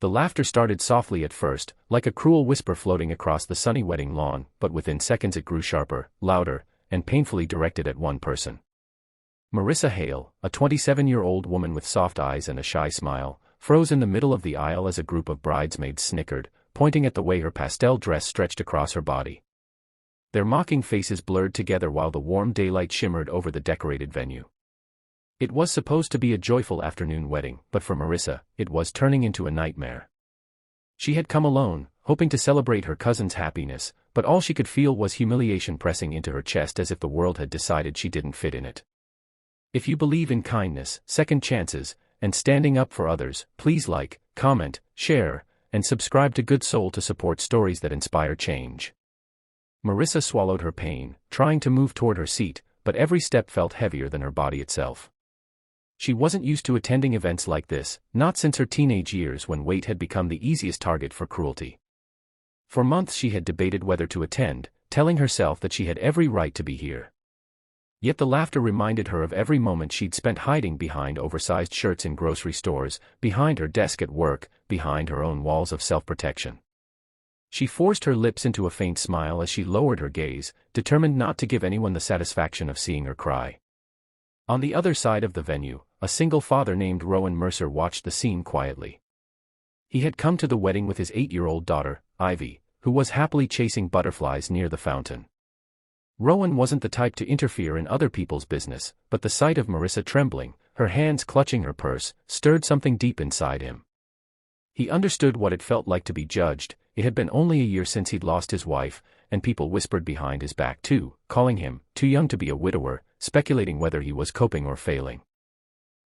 The laughter started softly at first, like a cruel whisper floating across the sunny wedding lawn, but within seconds it grew sharper, louder, and painfully directed at one person. Marissa Hale, a 27-year-old woman with soft eyes and a shy smile, froze in the middle of the aisle as a group of bridesmaids snickered, pointing at the way her pastel dress stretched across her body. Their mocking faces blurred together while the warm daylight shimmered over the decorated venue. It was supposed to be a joyful afternoon wedding, but for Marissa, it was turning into a nightmare. She had come alone, hoping to celebrate her cousin's happiness, but all she could feel was humiliation pressing into her chest as if the world had decided she didn't fit in it. If you believe in kindness, second chances, and standing up for others, please like, comment, share, and subscribe to Good Soul to support stories that inspire change. Marissa swallowed her pain, trying to move toward her seat, but every step felt heavier than her body itself. She wasn't used to attending events like this, not since her teenage years when weight had become the easiest target for cruelty. For months she had debated whether to attend, telling herself that she had every right to be here. Yet the laughter reminded her of every moment she'd spent hiding behind oversized shirts in grocery stores, behind her desk at work, behind her own walls of self-protection. She forced her lips into a faint smile as she lowered her gaze, determined not to give anyone the satisfaction of seeing her cry. On the other side of the venue, a single father named Rowan Mercer watched the scene quietly. He had come to the wedding with his 8-year-old daughter, Ivy, who was happily chasing butterflies near the fountain. Rowan wasn't the type to interfere in other people's business, but the sight of Marissa trembling, her hands clutching her purse, stirred something deep inside him. He understood what it felt like to be judged. It had been only a year since he'd lost his wife, and people whispered behind his back too, calling him too young to be a widower, speculating whether he was coping or failing.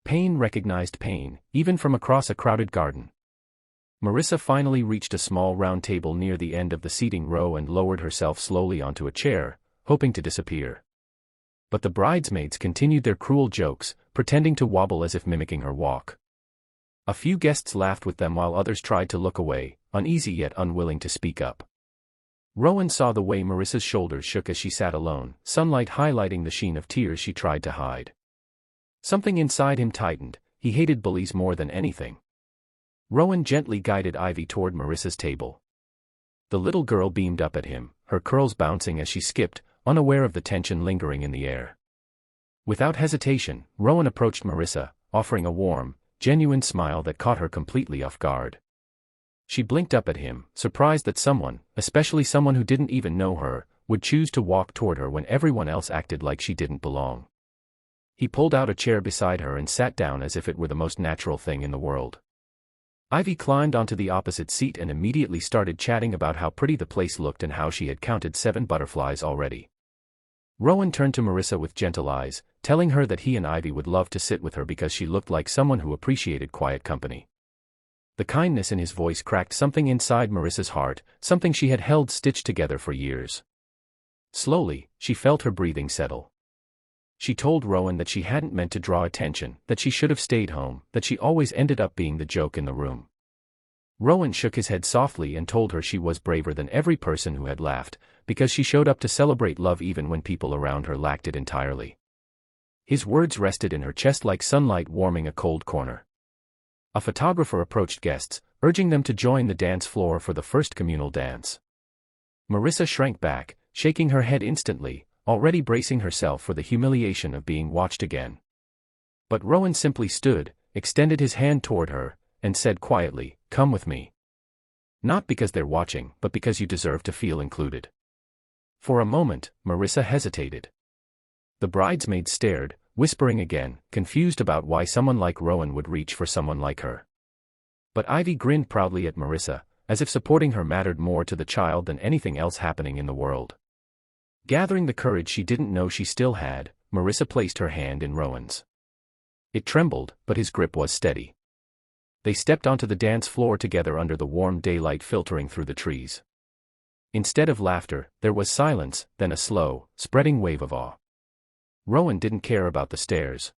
Pain recognized pain, even from across a crowded garden. Marissa finally reached a small round table near the end of the seating row and lowered herself slowly onto a chair, hoping to disappear. But the bridesmaids continued their cruel jokes, pretending to wobble as if mimicking her walk. A few guests laughed with them while others tried to look away, uneasy yet unwilling to speak up. Rowan saw the way Marissa's shoulders shook as she sat alone, sunlight highlighting the sheen of tears she tried to hide. Something inside him tightened. He hated bullies more than anything. Rowan gently guided Ivy toward Marissa's table. The little girl beamed up at him, her curls bouncing as she skipped, unaware of the tension lingering in the air. Without hesitation, Rowan approached Marissa, offering a warm, genuine smile that caught her completely off guard. She blinked up at him, surprised that someone, especially someone who didn't even know her, would choose to walk toward her when everyone else acted like she didn't belong. He pulled out a chair beside her and sat down as if it were the most natural thing in the world. Ivy climbed onto the opposite seat and immediately started chatting about how pretty the place looked and how she had counted 7 butterflies already. Rowan turned to Marissa with gentle eyes, telling her that he and Ivy would love to sit with her because she looked like someone who appreciated quiet company. The kindness in his voice cracked something inside Marissa's heart, something she had held stitched together for years. Slowly, she felt her breathing settle. She told Rowan that she hadn't meant to draw attention, that she should have stayed home, that she always ended up being the joke in the room. Rowan shook his head softly and told her she was braver than every person who had laughed, because she showed up to celebrate love even when people around her lacked it entirely. His words rested in her chest like sunlight warming a cold corner. A photographer approached guests, urging them to join the dance floor for the first communal dance. Marissa shrank back, shaking her head instantly, already bracing herself for the humiliation of being watched again. But Rowan simply stood, extended his hand toward her, and said quietly, "Come with me. Not because they're watching, but because you deserve to feel included." For a moment, Marissa hesitated. The bridesmaids stared, whispering again, confused about why someone like Rowan would reach for someone like her. But Ivy grinned proudly at Marissa, as if supporting her mattered more to the child than anything else happening in the world. Gathering the courage she didn't know she still had, Marissa placed her hand in Rowan's. It trembled, but his grip was steady. They stepped onto the dance floor together under the warm daylight filtering through the trees. Instead of laughter, there was silence, then a slow, spreading wave of awe. Rowan didn't care about the stares.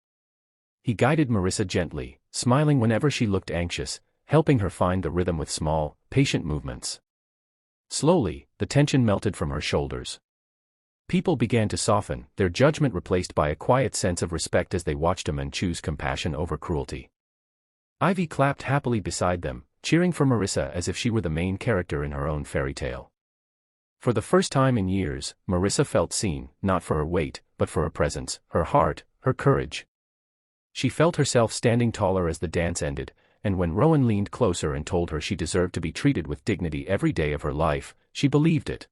He guided Marissa gently, smiling whenever she looked anxious, helping her find the rhythm with small, patient movements. Slowly, the tension melted from her shoulders. People began to soften, their judgment replaced by a quiet sense of respect as they watched a man choose compassion over cruelty. Ivy clapped happily beside them, cheering for Marissa as if she were the main character in her own fairy tale. For the first time in years, Marissa felt seen, not for her weight, but for her presence, her heart, her courage. She felt herself standing taller as the dance ended, and when Rowan leaned closer and told her she deserved to be treated with dignity every day of her life, she believed it.